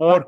4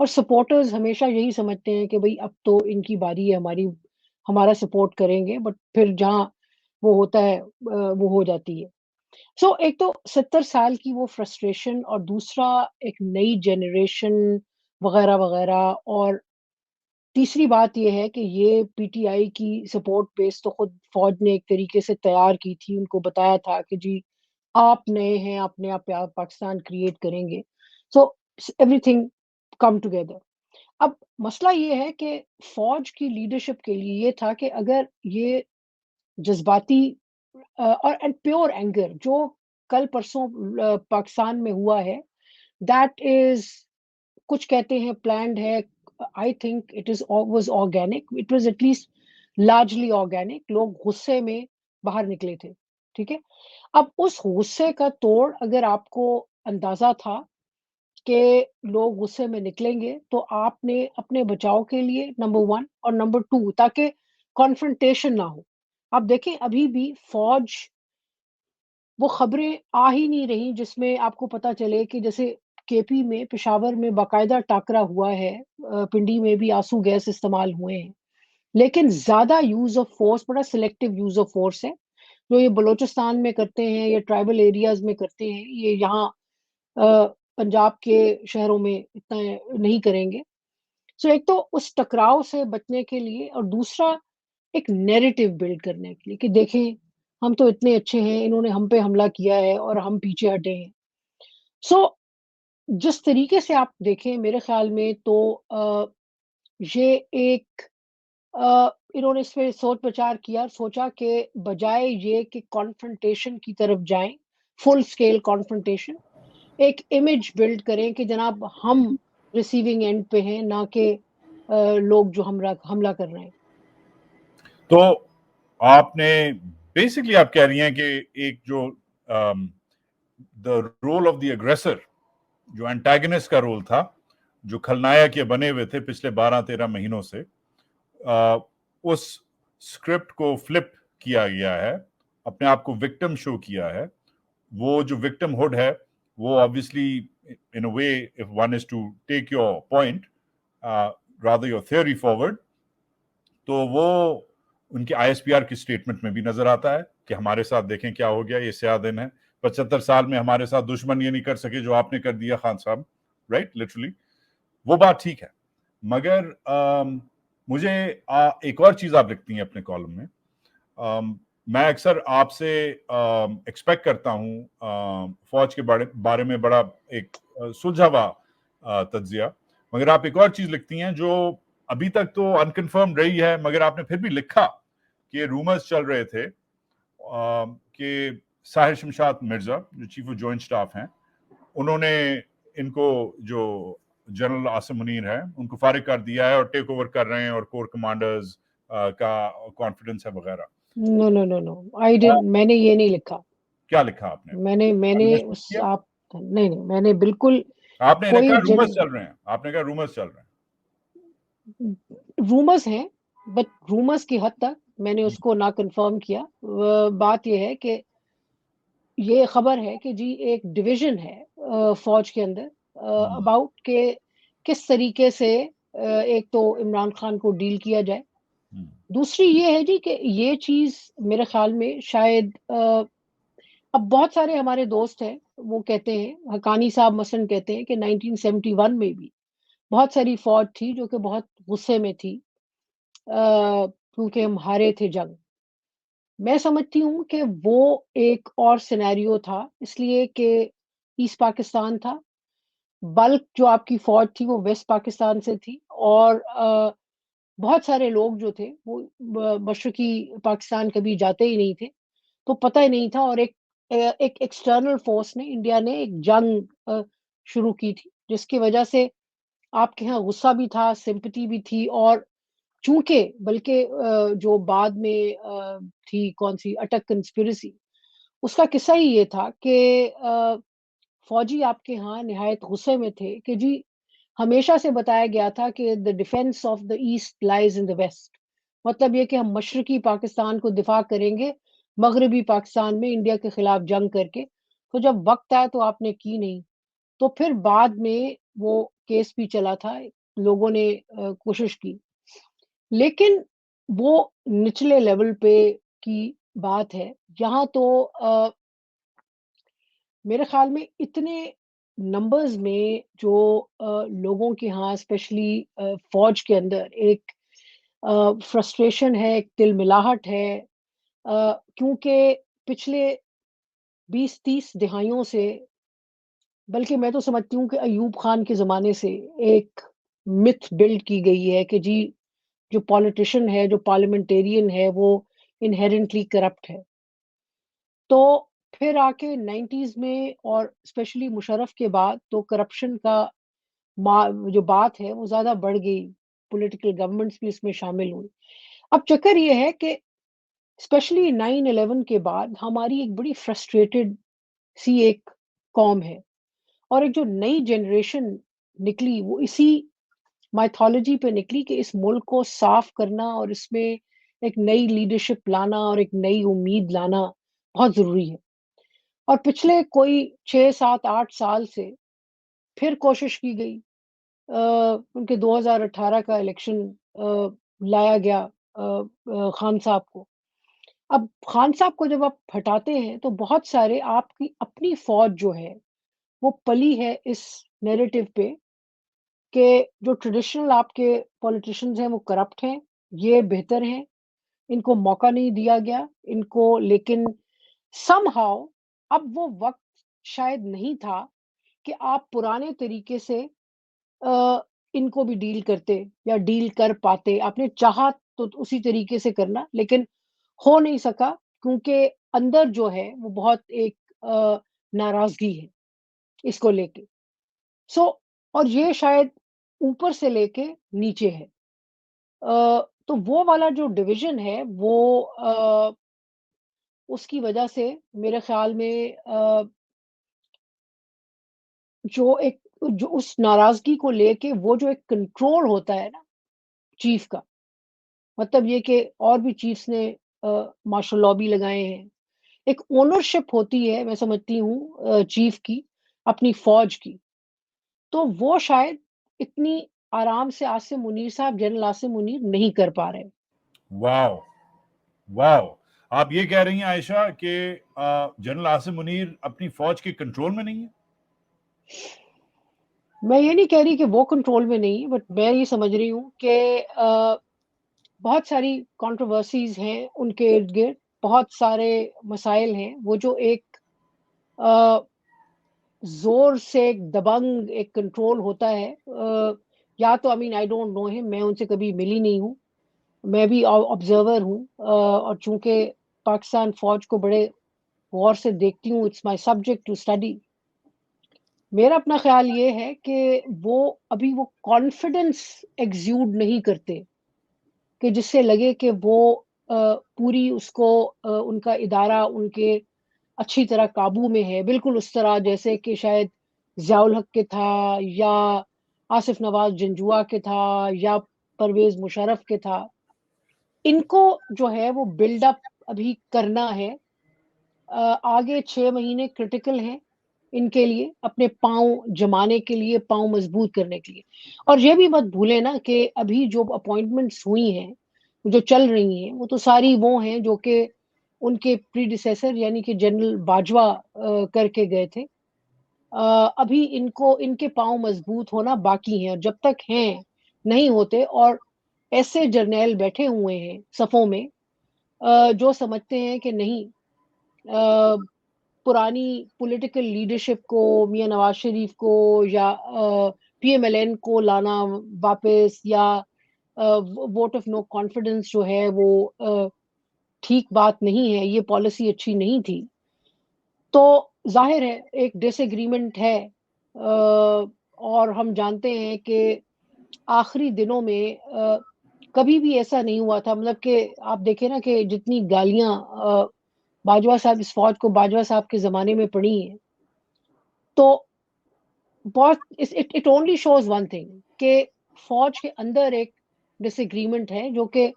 اور سپورٹرز ہمیشہ یہی سمجھتے ہیں کہ بھئی اب تو ان کی باری ہے، ہمارا سپورٹ کریں گے، بٹ پھر جہاں وہ ہوتا ہے وہ ہو جاتی ہے. سو ایک تو 70 سال کی وہ فرسٹریشن، اور دوسرا ایک نئی جنریشن وغیرہ وغیرہ. اور تیسری بات یہ ہے کہ یہ پی ٹی آئی کی سپورٹ بیس تو خود فوج نے ایک طریقے سے تیار کی تھی، ان کو بتایا تھا کہ جی آپ نئے ہیں، اپنے آپ پاکستان کریٹ کریں گے. So every thing come together. اب مسئلہ یہ ہے کہ فوج کی لیڈرشپ کے لیے یہ تھا کہ اگر یہ جذباتی اور پیور اینگر جو کل پرسوں پاکستان میں ہوا ہے، دیٹ از کچھ کہتے ہیں پلانڈ ہے. I think it was organic, it was at least largely organic. لوگ غصے میں باہر نکلے تھے، ٹھیک ہے. اب اس غصے کا توڑ اگر آپ کو اندازہ تھا کہ لوگ غصے میں نکلیں گے، تو آپ نے اپنے بچاؤ کے لیے نمبر 1 اور نمبر 2 تاکہ کانفرنٹیشن نہ ہو. آپ دیکھیں ابھی بھی فوج وہ خبریں آ ہی نہیں رہی جس میں آپ کو پتا چلے کہ جیسے کے پی میں، پشاور میں باقاعدہ ٹاکرا ہوا ہے، پنڈی میں بھی آنسو گیس استعمال ہوئے ہیں، لیکن زیادہ یوز آف فورس، بڑا سلیکٹو یوز آف فورس ہے جو یہ بلوچستان میں کرتے ہیں یا ٹرائبل ایریاز میں کرتے ہیں. یہ یہاں پنجاب کے شہروں میں اتنا نہیں کریں گے. سو ایک تو اس ٹکراؤ سے بچنے کے لیے، اور دوسرا ایک نیریٹو بلڈ کرنے کے لیے کہ دیکھیں ہم تو اتنے اچھے ہیں، انہوں نے ہم پہ حملہ کیا ہے اور ہم پیچھے ہٹے ہیں. سو جس طریقے سے آپ دیکھیں میرے خیال میں تو یہ ایک انہوں نے اس پہ سوچ بچار کیا، سوچا کہ بجائے یہ کہ کانفرنٹیشن کی طرف جائیں، فل سکیل کانفرنٹیشن، ایک امیج بلڈ کریں کہ جناب ہم ریسیونگ اینڈ پہ ہیں، نہ کہ لوگ جو حملہ کر رہے ہیں. تو آپ نے بیسکلی آپ کہہ رہی ہیں کہ ایک جو the role of the aggressor, جو اینٹاگنسٹ کا رول تھا، جو کھلنائک یہ بنے ہوئے تھے پچھلے 12-13 مہینوں سے، اس اسکرپٹ کو فلپ کیا گیا ہے، اپنے آپ کو وکٹم شو کیا ہے. وہ جو وکٹم ہوڈ ہے وہ obviously in a way if one is to take your point rather your theory forward، تو وہ ان کی آئی ایس پی آر کی سٹیٹمنٹ میں بھی نظر آتا ہے کہ ہمارے ساتھ دیکھیں کیا ہو گیا، یہ سیاہ دن ہے، 75 سال میں ہمارے ساتھ دشمن یہ نہیں کر سکے جو آپ نے کر دیا خان صاحب، رائٹ، لٹرلی. وہ بات ٹھیک ہے، مگر مجھے ایک اور چیز آپ لکھتی ہیں اپنے کالم میں. میں اکثر آپ سے ایکسپیکٹ کرتا ہوں فوج کے بارے میں بڑا ایک سلجھا ہوا تجزیہ، مگر آپ ایک اور چیز لکھتی ہیں جو ابھی تک تو انکنفرم رہی ہے، مگر آپ نے پھر بھی لکھا کہ رومرز چل رہے تھے کہ ساحر شمشاد مرزا جو چیف آف جوائنٹ سٹاف ہیں، انہوں نے ان کو جو جنرل عاصم منیر ہے ان کو فارغ کر دیا ہے اور ٹیک اوور کر رہے ہیں، اور کور کمانڈرز کا کانفیڈنس ہے وغیرہ. نو نو نو نو آئی ڈنٹ، میں نے یہ نہیں لکھا. کیا لکھا آپ نے؟ میں نے اس آپ نہیں میں نے بالکل آپ نے کوئی کہا رومرز چل رہے ہیں، آپ نے کہا رومرز چل رہے ہیں. رومرز ہیں، بٹ رومرز کی حد تک میں نے اس کو نہ کنفرم کیا. بات یہ ہے کہ یہ خبر ہے کہ جی ایک ڈویژن ہے فوج کے اندر اباؤٹ کہ کس طریقے سے ایک تو عمران خان کو ڈیل کیا جائے، دوسری یہ ہے جی کہ یہ چیز میرے خیال میں شاید اب بہت سارے ہمارے دوست ہیں وہ کہتے ہیں، حقانی صاحب مثلاً کہتے ہیں کہ 1971 میں بھی بہت ساری فوج تھی جو کہ بہت غصے میں تھی کیونکہ ہم ہارے تھے جنگ. میں سمجھتی ہوں کہ وہ ایک اور سینیریو تھا، اس لیے کہ ایسٹ پاکستان تھا، بلک جو آپ کی فوج تھی وہ ویسٹ پاکستان سے تھی، اور بہت سارے لوگ جو تھے وہ مشرقی پاکستان کبھی جاتے ہی نہیں تھے، تو پتہ ہی نہیں تھا. اور ایک ایکسٹرنل فورس نے، انڈیا نے ایک جنگ شروع کی تھی جس کی وجہ سے آپ کے ہاں غصہ بھی تھا، سمپتی بھی تھی. اور چونکہ بلکہ جو بعد میں تھی کون سی اٹک کنسپیرسی، اس کا قصہ ہی یہ تھا کہ فوجی آپ کے ہاں نہایت غصے میں تھے کہ جی ہمیشہ سے بتایا گیا تھا کہ the defense of the east lies in the west، مطلب یہ کہ ہم مشرقی پاکستان کو دفاع کریں گے مغربی پاکستان میں انڈیا کے خلاف جنگ کر کے. تو جب وقت آیا تو آپ نے کی نہیں، تو پھر بعد میں وہ کیس بھی چلا تھا, لوگوں نے کوشش کی, لیکن وہ نچلے لیول پہ کی بات ہے. یہاں تو میرے خیال میں اتنے نمبرز میں جو لوگوں کے ہاں اسپیشلی فوج کے اندر ایک فرسٹریشن ہے, ایک تل ملاہٹ ہے, کیونکہ پچھلے 20-30 دہائیوں سے, بلکہ میں تو سمجھتی ہوں کہ ایوب خان کے زمانے سے ایک متھ بلڈ کی گئی ہے کہ جی جو پولیٹیشین ہے, جو پارلیمنٹیرین ہے, وہ انہیرنٹلی کرپٹ ہے. تو پھر آ کے 90s میں اور اسپیشلی مشرف کے بعد تو کرپشن کا جو بات ہے وہ زیادہ بڑھ گئی, پولیٹیکل گورنمنٹس بھی اس میں شامل ہوئی. اب چکر یہ ہے کہ اسپیشلی 9/11 کے بعد ہماری ایک بڑی فرسٹریٹڈ سی ایک قوم ہے, اور ایک جو نئی جنریشن نکلی وہ اسی مائتھولوجی پہ نکلی کہ اس ملک کو صاف کرنا اور اس میں ایک نئی لیڈرشپ لانا اور ایک نئی امید لانا بہت ضروری ہے. اور پچھلے کوئی 6-7-8 سال سے پھر کوشش کی گئی, ان کے 2018 کا الیکشن لایا گیا خان صاحب کو. اب خان صاحب کو جب آپ ہٹاتے ہیں تو بہت سارے آپ کی اپنی فوج جو ہے وہ پلی ہے اس نیریٹو پہ کہ جو ٹریڈیشنل آپ کے پولیٹیشنز ہیں وہ کرپٹ ہیں, یہ بہتر ہیں, ان کو موقع نہیں دیا گیا ان کو. لیکن سم ہاؤ اب وہ وقت شاید نہیں تھا کہ آپ پرانے طریقے سے ان کو بھی ڈیل کرتے یا ڈیل کر پاتے. آپ نے چاہا تو اسی طریقے سے کرنا, لیکن ہو نہیں سکا کیونکہ اندر جو ہے وہ بہت ایک ناراضگی ہے اس کو لے کے. اور یہ شاید اوپر سے لے کے نیچے ہے. تو وہ والا جو ڈویژن ہے وہ اس کی وجہ سے میرے خیال میں جو اس ناراضگی کو لے کے وہ جو ایک کنٹرول ہوتا ہے نا چیف کا, مطلب یہ کہ اور بھی چیفز نے مارشل لاء بھی لگائے ہیں, ایک اونرشپ ہوتی ہے میں سمجھتی ہوں چیف کی اپنی فوج کی. تو وہ شاید اتنی آرام سے عاصم منیر صاحب, جنرل عاصم منیر نہیں کر پا رہے. واو واو, آپ یہ کہہ رہی ہیں عائشہ کہ جنرل عاصم منیر اپنی فوج کے کنٹرول میں نہیں ہے؟ میں یہ نہیں کہہ رہی کہ وہ کنٹرول میں نہیں, بٹ میں یہ سمجھ رہی ہوں کہ بہت ساری کنٹروورسیز ہیں ان کے ارد گرد, بہت سارے مسائل ہیں وہ جو ایک زور سے ایک دبنگ ایک کنٹرول ہوتا ہے. یا تو آئی ڈونٹ نو ہم, میں ان سے کبھی ملی نہیں ہوں, میں بھی آبزرور ہوں, اور چونکہ پاکستان فوج کو بڑے غور سے دیکھتی ہوں, it's my subject to study. میرا اپنا خیال یہ ہے کہ وہ ابھی وہ کانفیڈنس ایگزیوڈ نہیں کرتے کہ جس سے لگے کہ وہ پوری اس کو ان کا ادارہ ان کے اچھی طرح قابو میں ہے, بالکل اس طرح جیسے کہ شاید ضیاء الحق کے تھا یا آصف نواز جنجوعہ کے تھا یا پرویز مشرف کے تھا. ان کو جو ہے وہ بلڈ اپ ابھی کرنا ہے. آگے 6 مہینے کرٹیکل ہیں ان کے لیے, اپنے پاؤں جمانے کے لیے, پاؤں مضبوط کرنے کے لیے. اور یہ بھی مت بھولیں نا کہ ابھی جو اپوائنٹمنٹس ہوئی ہیں جو چل رہی ہیں وہ تو ساری وہ ہیں جو کہ ان کے پریڈیسیسر یعنی کہ جنرل باجوہ کر کے گئے تھے. ابھی ان کے پاؤں مضبوط ہونا باقی ہیں, اور جب تک ہیں نہیں ہوتے, اور ایسے جرنیل بیٹھے ہوئے ہیں صفوں میں جو سمجھتے ہیں کہ نہیں پرانی پولیٹیکل لیڈرشپ کو, میاں نواز شریف کو یا پی ایم ایل این کو لانا واپس, یا ووٹ آف نو کانفیڈنس جو ہے وہ ٹھیک بات نہیں ہے, یہ پالیسی اچھی نہیں تھی. تو ظاہر ہے ایک ڈس ایگریمنٹ ہے, اور ہم جانتے ہیں کہ آخری دنوں میں کبھی بھی ایسا نہیں ہوا تھا. مطلب کہ آپ دیکھیں نا کہ جتنی گالیاں باجوہ صاحب, اس فوج کو باجوہ صاحب کے زمانے میں پڑی ہیں, تو بہت it only shows one thing کہ فوج کے اندر ایک ڈس ایگریمنٹ ہے جو کہ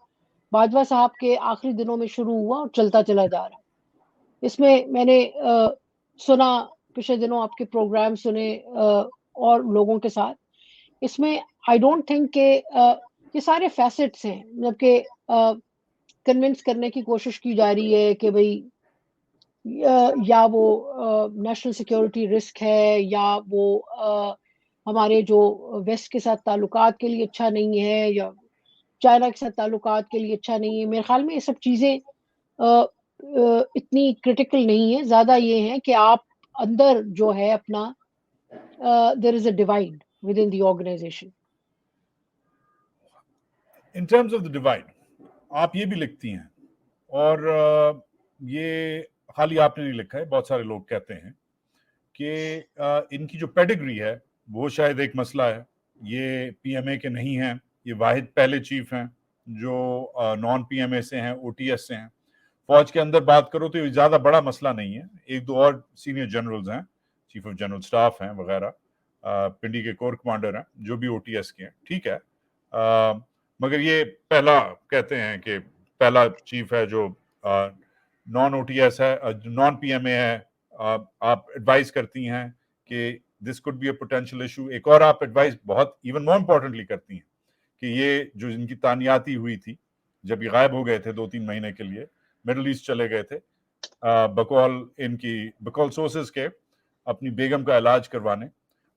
باجوہ صاحب کے آخری دنوں میں شروع ہوا اور چلتا چلا جا رہا ہے. اس میں نے سنا پچھلے دنوں آپ کے پروگرام سنے اور لوگوں کے ساتھ اس میں آئی ڈونٹ تھنک کہ یہ سارے فیسٹس ہیں، مطلب کہ کنونس کرنے کی کوشش کی جا رہی ہے کہ بھئی یا وہ نیشنل سیکیورٹی رسک ہے، یا وہ ہمارے جو ویسٹ کے ساتھ تعلقات کے لیے اچھا نہیں ہے، یا چائنا کے ساتھ تعلقات کے لیے اچھا نہیں ہے. میرے خیال میں یہ سب چیزیں اتنی کرٹیکل نہیں ہے، زیادہ یہ ہے کہ آپ اندر جو ہے اپنا there is a divide within the organisation. In terms of the divide آپ یہ بھی لکھتی ہیں، اور یہ خالی آپ نے نہیں لکھا ہے، بہت سارے لوگ کہتے ہیں کہ ان کی جو پیڈگری ہے وہ شاید ایک مسئلہ ہے. یہ پی ایم اے کے نہیں ہیں، یہ واحد پہلے چیف ہیں جو نان پی ایم اے سے ہیں، او ٹی ایس سے ہیں. فوج کے اندر بات کرو تو یہ زیادہ بڑا مسئلہ نہیں ہے، ایک دو اور سینئر جنرلز ہیں، چیف آف جنرل سٹاف ہیں وغیرہ، پنڈی کے کور کمانڈر ہیں جو بھی او ٹی ایس کے ہیں، ٹھیک ہے. مگر یہ پہلا کہتے ہیں کہ پہلا چیف ہے جو نان او ٹی ایس ہے، نان پی ایم اے ہے. آپ ایڈوائز کرتی ہیں کہ this could be a potential issue. ایک اور آپ ایڈوائز بہت ایون مور امپورٹنٹلی کرتی ہیں کہ یہ جو ان کی تانیاتی ہوئی تھی جب یہ غائب ہو گئے تھے 2-3 مہینے کے لیے، مڈل ایسٹ چلے گئے تھے بقول سورسز کے اپنی بیگم کا علاج کروانے،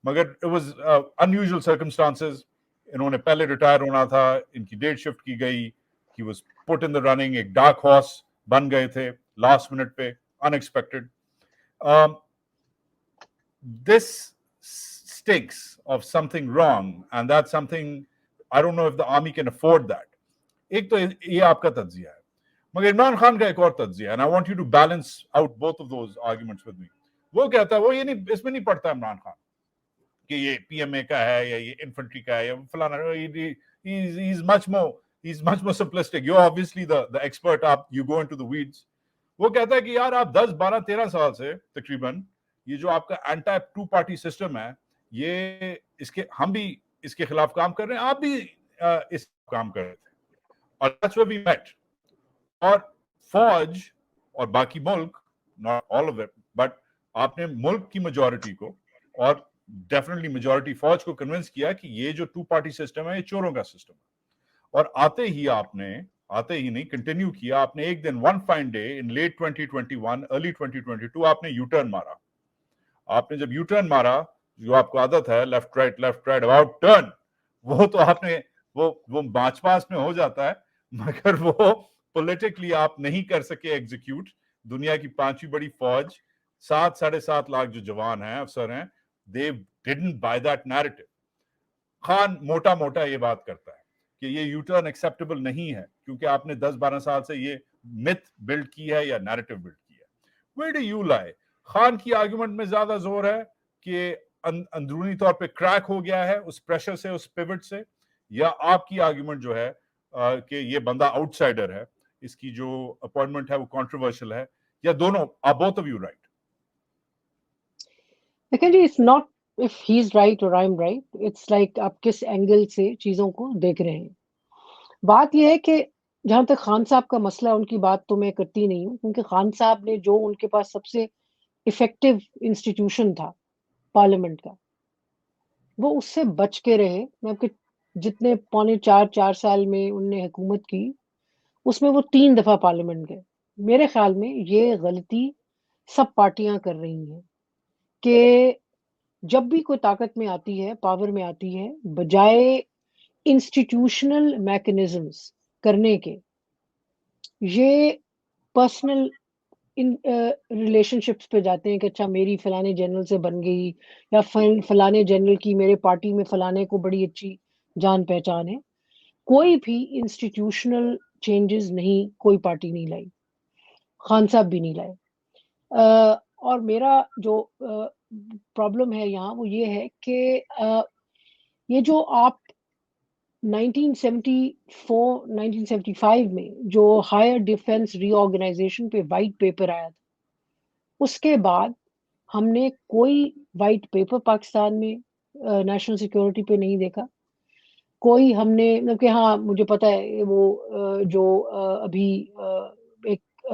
مگر اٹ واز انیوژل سرکمسٹانسز. انہوں نے پہلے ریٹائر ہونا تھا، ان کی ڈیٹ شفٹ کی گئی، he was put in the running, ایک ڈارک ہارس بن گئے تھے لاسٹ منٹ پہ ان expected. This stinks of something wrong, and that's something I don't know if the army can afford that. ایک تو یہ آپ کا تجزیہ ہے، مگر عمران خان کا ایک اور تجزیہ ہے، and I want you to balance out both of those arguments with me. وہ کہتا ہے، وہ یہ نہیں، اس میں نہیں پڑھتا عمران خان کہ یہ پی ایم اے کا ہے یا یہ انفنٹری کا ہے یا فلانا. he's much more simplistic. You're obviously the expert. You go into the weeds. وہ کہتا ہے کہ یار آپ 10-12-13 سال سے تقریباً یہ جو آپ کا اینٹی ٹو پارٹی سسٹم ہے، یہ ہم بھی اس کے خلاف کام کر رہے ہیں، آپ بھی اس کام کر رہے تھے، اور that's where we met. اور فوج اور باقی ملک، not all of it, but آپ نے ملک کی میجورٹی کو اور ڈیفینیٹلی میجورٹی فوج کو کنونس کیا کہ یہ جو ٹو پارٹی سسٹم ہے یہ چوروں کا سسٹم ہے. اور آتے ہی نہیں کنٹینیو کیا آپ نے. ایک دن ون فائن ڈے ان لیٹ 2021 ارلی 2022 آپ نے یو ٹرن مارا. آپ نے جب یو ٹرن مارا، جو آپ کو عادت ہے لیفٹ رائٹ اباؤٹ ٹرن، وہ تو آپ نے وہ مارچ پاس میں ہو جاتا ہے، مگر وہ پولیٹکلی آپ نہیں کر سکے ایگزیکیوٹ. دنیا کی 5ویں بڑی فوج، 7-7.5 لاکھ جو جوان ہیں، افسر ہیں، they didn't buy that narrative. Khan موٹا یہ بات کرتا ہے کہ یہ یو ٹرن ایکسیپٹیبل نہیں ہے کیونکہ آپ نے 10-12 سال سے یہ متھ بلڈ کی ہے یا نیریٹو بلڈ کی ہے. Where do you lie? Khan کی آرگومنٹ میں زیادہ زور ہے کہ اندرونی طور پہ کریک ہو گیا ہے اس پریشر سے، اس پیوٹ سے، یا آپ کی آرگومنٹ جو ہے کہ یہ بندہ آؤٹ سائڈر ہے، اس کی جو اپوائنٹمنٹ ہے وہ کنٹروورشل ہے، یا دونوں؟ آپ بوتھ آف یو رائٹ؟ دیکھیں جی، it's not if he's right or I'm right, it's like آپ کس اینگل سے چیزوں کو دیکھ رہے ہیں. بات یہ ہے کہ جہاں تک خان صاحب کا مسئلہ، ان کی بات تو میں کرتی نہیں ہوں، کیونکہ خان صاحب نے جو ان کے پاس سب سے افیکٹو انسٹیٹیوشن تھا پارلیمنٹ کا، وہ اس سے بچ کے رہے. میں آپ کے جتنے 4.25 سال میں ان نے حکومت کی، اس میں وہ 3 دفعہ پارلیمنٹ گئے. میرے خیال میں یہ غلطی سب پارٹیاں کر رہی ہیں کہ جب بھی کوئی طاقت میں آتی ہے، پاور میں آتی ہے، بجائے انسٹیٹیوشنل میکنزمز کرنے کے، یہ پرسنل ریلیشن شپس پہ جاتے ہیں کہ اچھا میری فلانے جنرل سے بن گئی، یا فلانے جنرل کی میرے پارٹی میں فلانے کو بڑی اچھی جان پہچان ہے. کوئی بھی انسٹیٹیوشنل چینجز نہیں، کوئی پارٹی نہیں لائی، خان صاحب بھی نہیں لائے. اور میرا جو پرابلم ہے یہاں وہ یہ ہے کہ یہ جو آپ 1974 1975 میں جو ہائر ڈیفنس ری آرگنائزیشن پہ وائٹ پیپر آیا تھا، اس کے بعد ہم نے کوئی وائٹ پیپر پاکستان میں نیشنل سیکیورٹی پہ نہیں دیکھا. کوئی ہم نے کہ ہاں مجھے پتا ہے وہ جو ابھی ایک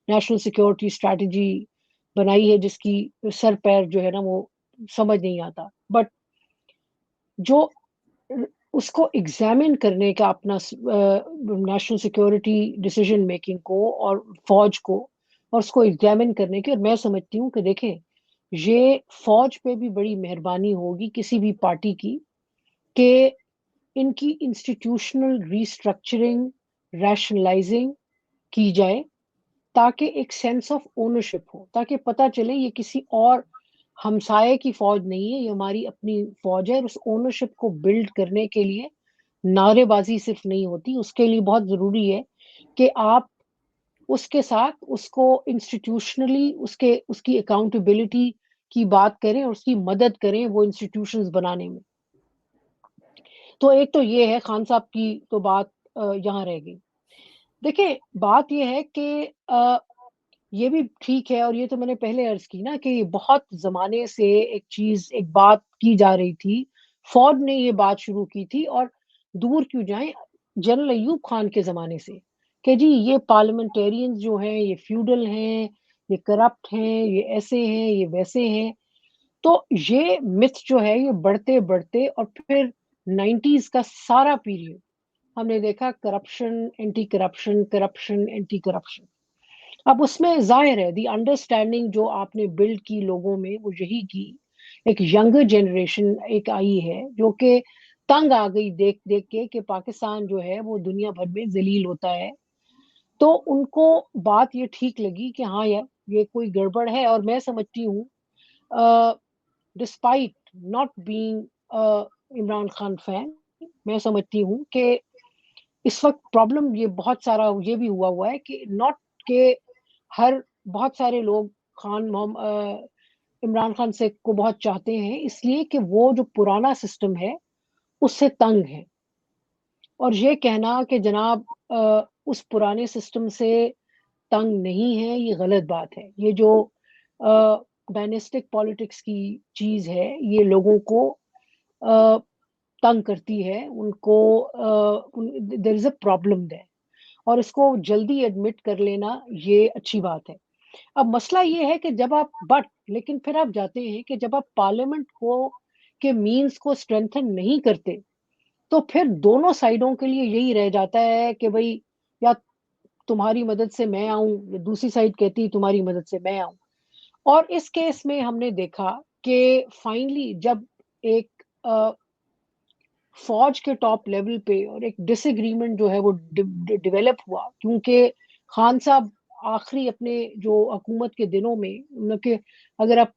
نیشنل سیکیورٹی اسٹریٹجی بنائی ہے جس کی سر پیر جو ہے نا وہ سمجھ نہیں آتا، بٹ جو اس کو ایگزامن کرنے کا اپنا نیشنل سیکیورٹی ڈیسیجن میکنگ کو اور فوج کو، اور اس کو ایگزامن کرنے کی. اور میں سمجھتی ہوں کہ دیکھیں یہ فوج پہ بھی بڑی مہربانی ہوگی کسی بھی پارٹی کی کہ ان کی انسٹیٹیوشنل ریسٹرکچرنگ، ریشنلائزنگ کی جائے تاکہ ایک سینس آف اونرشپ ہو، تاکہ پتہ چلے یہ کسی اور ہمسائے کی فوج نہیں ہے، یہ ہماری اپنی فوج ہے. اور اس اونرشپ کو بلڈ کرنے کے لیے نعرے بازی صرف نہیں ہوتی، اس کے لیے بہت ضروری ہے کہ آپ اس کے ساتھ اس کو انسٹیٹیوشنلی اس کی اکاؤنٹیبلٹی کی بات کریں اور اس کی مدد کریں وہ انسٹیٹیوشنز بنانے میں. تو ایک تو یہ ہے خان صاحب کی تو بات یہاں رہ گئی. دیکھیں بات یہ ہے کہ یہ بھی ٹھیک ہے، اور یہ تو میں نے پہلے عرض کی نا کہ یہ بہت زمانے سے ایک بات کی جا رہی تھی. فوج نے یہ بات شروع کی تھی، اور دور کیوں جائیں جنرل ایوب خان کے زمانے سے کہ جی یہ پارلیمنٹیرینز جو ہیں یہ فیوڈل ہیں، یہ کرپٹ ہیں، یہ ایسے ہیں، یہ ویسے ہیں. تو یہ متھ جو ہے یہ بڑھتے بڑھتے اور پھر 90s کا سارا پیریڈ ہم نے دیکھا corruption, anti corruption, corruption, anti corruption. اب اس میں ظاہر ہے دی انڈرسٹینڈنگ جو آپ نے بلڈ کی لوگوں میں وہ یہی کی. ایک ینگر جنریشن ایک آئی ہے جو کہ تنگ آ گئی دیکھ دیکھ کے کہ پاکستان جو ہے وہ دنیا بھر میں ذلیل ہوتا ہے. تو ان کو بات یہ ٹھیک لگی کہ ہاں یار یہ کوئی گڑبڑ ہے. اور میں سمجھتی ہوں despite not being Imran Khan fan, میں سمجھتی ہوں کہ اس وقت پرابلم یہ بہت سارا یہ بھی ہوا ہے کہ ناٹ کہ بہت سارے لوگ عمران خان سے کو بہت چاہتے ہیں اس لیے کہ وہ جو پرانا سسٹم ہے اس سے تنگ ہے. اور یہ کہنا کہ جناب اس پرانے سسٹم سے تنگ نہیں ہے یہ غلط بات ہے. یہ جو ڈائنیسٹک پالیٹکس کی چیز ہے یہ لوگوں کو تنگ کرتی ہے، ان کو دیر از اے پرابلم دیر، اور اس کو جلدی ایڈمٹ کر لینا یہ اچھی بات ہے. اب مسئلہ یہ ہے کہ جب آپ لیکن پھر آپ جاتے ہیں کہ جب آپ پارلیمنٹ کو کے مینز کو اسٹرینتھن نہیں کرتے تو پھر دونوں سائیڈوں کے لیے یہی رہ جاتا ہے کہ بھئی یا تمہاری مدد سے میں آؤں، یا دوسری سائیڈ کہتی تمہاری مدد سے میں آؤں. اور اس کیس میں ہم نے دیکھا کہ فائنلی جب ایک فوج کے ٹاپ لیول پہ اور ایک ڈس ایگریمنٹ جو ہے وہ ڈیولپ ہوا، کیونکہ خان صاحب آخری اپنے جو حکومت کے دنوں میں کہ اگر آپ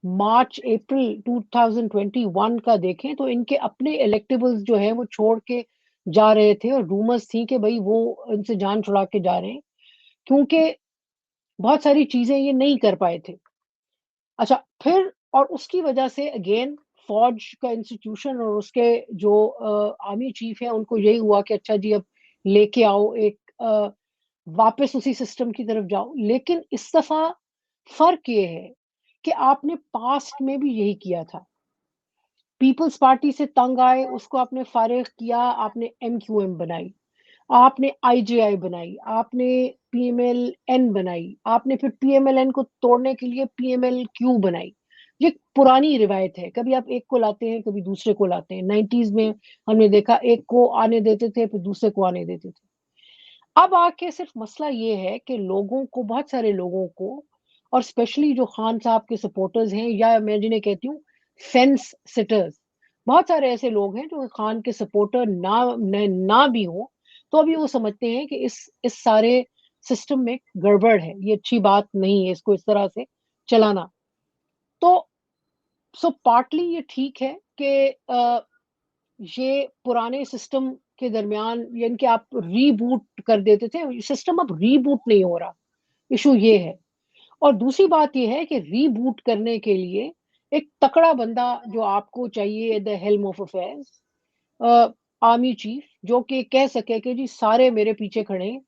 مارچ اپریل 2021 کا دیکھیں تو ان کے اپنے الیکٹیبلز جو ہیں وہ چھوڑ کے جا رہے تھے، اور رومرز تھیں کہ بھئی وہ ان سے جان چھڑا کے جا رہے ہیں کیونکہ بہت ساری چیزیں یہ نہیں کر پائے تھے. اچھا پھر اور اس کی وجہ سے اگین فوج کا انسٹیٹیوشن اور اس کے جو آرمی چیف ہیں ان کو یہی ہوا کہ اچھا جی اب لے کے آؤ ایک واپس اسی سسٹم کی طرف جاؤ. لیکن اس دفعہ فرق یہ ہے کہ آپ نے پاسٹ میں بھی یہی کیا تھا. پیپلز پارٹی سے تنگ آئے، اس کو آپ نے فارغ کیا، آپ نے ایم کیو ایم بنائی، آپ نے آئی جے آئی بنائی، آپ نے پی ایم ایل این بنائی، آپ نے پھر پی ایم ایل این کو توڑنے کے لیے پی ایم ایل کیو بنائی. یہ پرانی روایت ہے، کبھی آپ ایک کو لاتے ہیں کبھی دوسرے کو لاتے ہیں. 90s میں ہم نے دیکھا ایک کو آنے دیتے تھے پھر دوسرے کو آنے دیتے تھے. اب آ کے صرف مسئلہ یہ ہے کہ لوگوں کو، بہت سارے لوگوں کو، اور اسپیشلی جو خان صاحب کے سپورٹرز ہیں یا میں جنہیں کہتی ہوں فینس سٹرز، بہت سارے ایسے لوگ ہیں جو خان کے سپورٹر نہ بھی ہوں تو ابھی وہ سمجھتے ہیں کہ اس سارے سسٹم میں گڑبڑ ہے، یہ اچھی بات نہیں ہے اس کو اس طرح سے چلانا. تو سو پارٹلی یہ ٹھیک ہے کہ یہ پرانے سسٹم کے درمیان یعنی کہ آپ ری بوٹ کر دیتے تھے، سسٹم اب ری بوٹ نہیں ہو رہا، ایشو یہ ہے. اور دوسری بات یہ ہے کہ ری بوٹ کرنے کے لیے ایک تکڑا بندہ جو آپ کو چاہیے at the helm of affairs, army chief جو کہ کہہ سکے کہ جی سارے میرے پیچھے کھڑے ہیں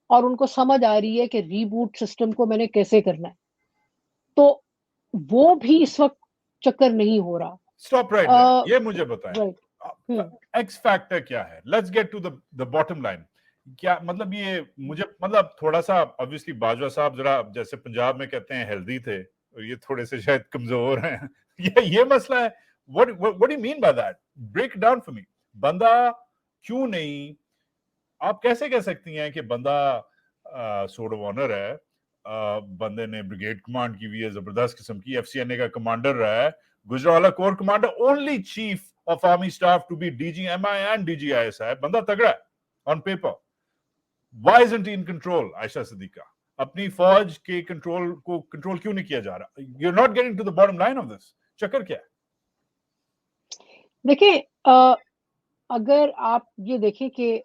اور ان کو سمجھ آ رہی ہے کہ ری بوٹ سسٹم کو میں نے کیسے کرنا ہے. تو وہ بھی اس وقت چکر نہیں ہو رہا. اسٹاپ رائٹ دیر، یہ مجھے بتائیں ایکس فیکٹر کیا ہے. Let's get to the bottom line. کیا مطلب یہ مجھے مطلب تھوڑا سا obviously باجوہ صاحب ذرا جیسے پنجاب میں کہتے ہیں ہیلدی تھے اور یہ تھوڑے سے شاید کمزور ہیں. یہ مسئلہ ہے what do you mean by that? Break it down for me. بندہ کیوں نہیں, آپ کیسے کہہ سکتی ہیں کہ بندہ سورٹ آف آنر ہے, بندے نے بریگیڈ کمانڈ کی ہوئی ہے زبردست قسم کی, ایف سی این اے کا کمانڈر رہا ہے, Gujranwala corps commander, only chief of army staff to be D G M I and D G I S I, بندہ تگڑا ہے on paper. Why isn't he in control, Ayesha Siddiqa? اپنی فوج کے کنٹرول کو کنٹرول کیوں نہیں کیا جا رہا؟ You're not getting to the bottom line of this. چکر کیا ہے؟ دیکھیں اگر آپ یہ دیکھیں کہ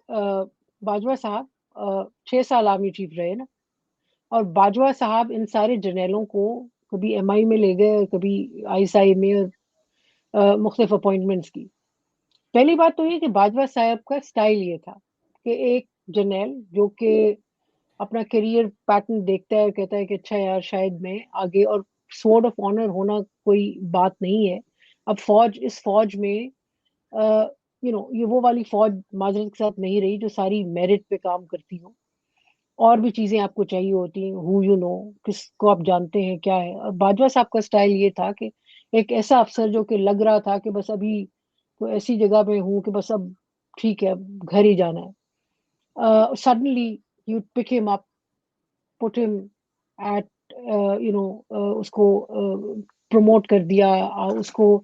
باجوہ صاحب 6 سال آرمی چیف رہے نا, اور باجوہ صاحب ان سارے جرنیلوں کو کبھی ایم آئی میں لے گئے, کبھی آئی ایس آئی میں, اور مختلف اپوائنٹمنٹس کی. پہلی بات تو یہ کہ باجوہ صاحب کا سٹائل یہ تھا کہ ایک جرنیل جو کہ اپنا کیریئر پیٹرن دیکھتا ہے اور کہتا ہے کہ اچھا یار شاید میں آگے, اور سورڈ آف آنر ہونا کوئی بات نہیں ہے. اب اس فوج میں یہ وہ والی فوج معذرت کے ساتھ نہیں رہی جو ساری میرٹ پہ کام کرتی ہو, اور بھی چیزیں آپ کو چاہیے ہوتی ہیں, ہو یو نو, کس کو آپ جانتے ہیں کیا ہے. اور باجوہ صاحب کا سٹائل یہ تھا کہ ایک ایسا افسر جو کہ لگ رہا تھا کہ بس ابھی تو ایسی جگہ پہ ہوں کہ بس اب ٹھیک ہے اب گھر ہی جانا ہے. سڈنلی یو پک ہم اپ, پٹ ہم ایٹ اس کو پروموٹ کر دیا, اس کو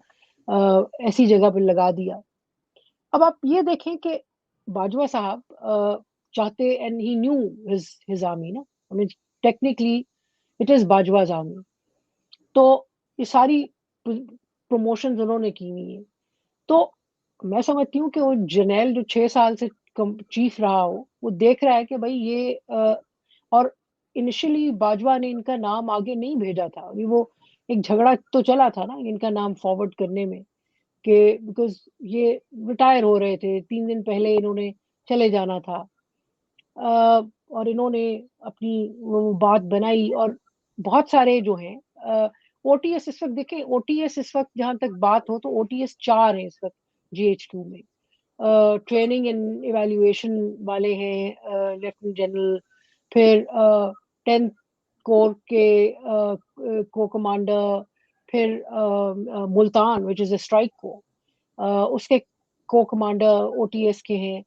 ایسی جگہ پہ لگا دیا. اب آپ یہ دیکھیں کہ باجوہ صاحب چاہتے, and he new his army نا, آئی مین ٹیکنیکلی اٹ از باجواز آرمی, تو یہ ساری پروموشنز انہوں نے کی ہوئی ہیں. تو میں سمجھتی ہوں کہ وہ جرنیل جو 6 سال سے چیف رہا ہو, وہ دیکھ رہا ہے کہ بھائی یہ اور انیشلی باجوہ نے ان کا نام آگے نہیں بھیجا تھا, وہ ایک جھگڑا تو چلا تھا نا ان کا نام فارورڈ کرنے میں, کہ بیکاز یہ ریٹائر ہو رہے تھے, 3 دن پہلے انہوں نے چلے جانا تھا, اور انہوں نے اپنی وہ بات بنائی. اور بہت سارے جو ہیں او ٹی ایس اس وقت دیکھیں, او ٹی ایس اس وقت جہاں تک بات ہو تو او ٹی ایس 4 ہیں اس وقت جی ایچ کیو میں. ٹریننگ اینڈ ایویلیویشن والے ہیں لیفٹیننٹ جنرل, پھر 10th کور کے کو کمانڈر, پھر ملتان وچ از اے اسٹرائک کو, اس کے کو کمانڈر او ٹی ایس کے ہیں.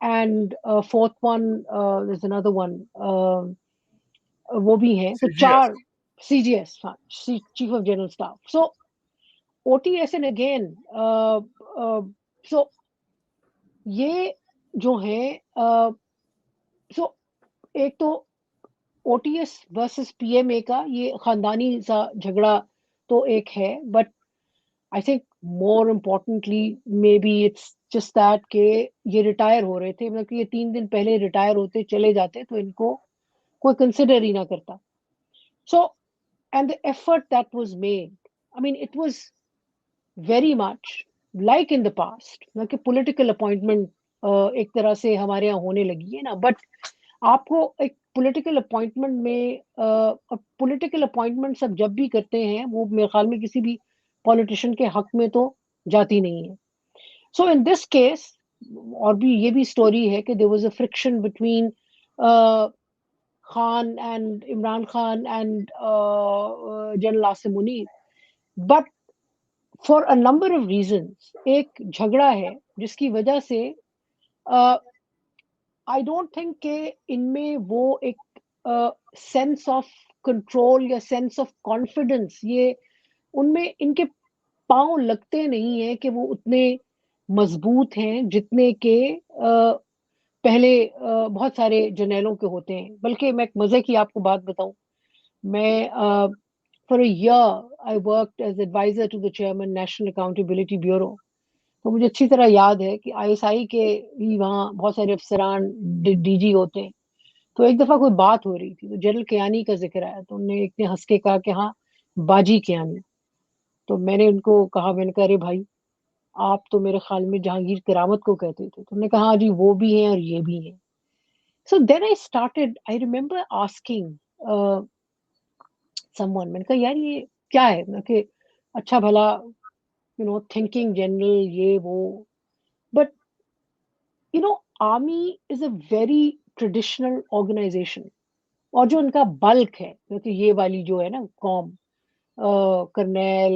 And 4th one there's another one, وہ بھی ہیں. تو 4 C G S, chief of general staff. So O T S and again so یہ جو ہیں سو ایک تو O T S versus P M A کا یہ خاندانی سا جھگڑا تو ایک ہے, but I think more importantly maybe it's just that کہ یہ ریٹائر ہو رہے تھے, مطلب کہ یہ 3 دن پہلے ریٹائر ہوتے چلے جاتے تو ان کو کوئی کنسیڈر ہی نہ کرتا. So and the effort that was made, I mean it was very much like in the past, کہ پولیٹیکل اپوائنٹمنٹ ایک طرح سے ہمارے یہاں ہونے لگی ہے نا, بٹ آپ کو ایک پولیٹیکل اپوائنٹمنٹ میں پولیٹیکل اپوائنٹمنٹ سب جب بھی کرتے ہیں وہ میرے خیال میں کسی بھی پولیٹیشین کے حق میں تو جاتی نہیں ہے. سو ان دس کیس, اور بھی یہ بھی اسٹوری ہے کہ there was a friction between Khan and Imran Khan and general Asim Munir, but for a number of reasons ایک جھگڑا ہے جس کی وجہ سے آئی ڈونٹ تھنک کہ ان میں وہ ایک سینس آف کنٹرول یا سینس آف کانفیڈنس یہ ان میں ان کے پاؤں لگتے نہیں ہیں کہ وہ اتنے مضبوط ہیں جتنے کہ پہلے بہت سارے جرنیلوں کے ہوتے ہیں. بلکہ میں ایک مزے کی آپ کو بات بتاؤں, میں for a year I worked as advisor to the chairman National Accountability Bureau. تو مجھے اچھی طرح یاد ہے کہ آئی ایس آئی کے بھی وہاں بہت سارے افسران ڈی جی ہوتے ہیں. تو ایک دفعہ کوئی بات ہو رہی تھی تو جنرل کیانی کا ذکر آیا, تو انہوں نے ایک نے ہنس کے کہا کہ ہاں باجی کیانی. تو میں نے ان کو کہا, میں نے کہا ارے بھائی آپ تو میرے خیال میں جہانگیر کرامت کو کہتے تھے. تو انہوں نے کہا ہاں جی وہ بھی ہیں اور یہ بھی ہیں. So then I started, I remember asking someone, میں نے کہا یار یہ کیا ہے, میں کہ اچھا بھلا thinking general یہ وہ, but army is a very traditional organization, اور جو ان کا بلک ہے کیونکہ یہ والی جو ہے نا قوم, کرنیل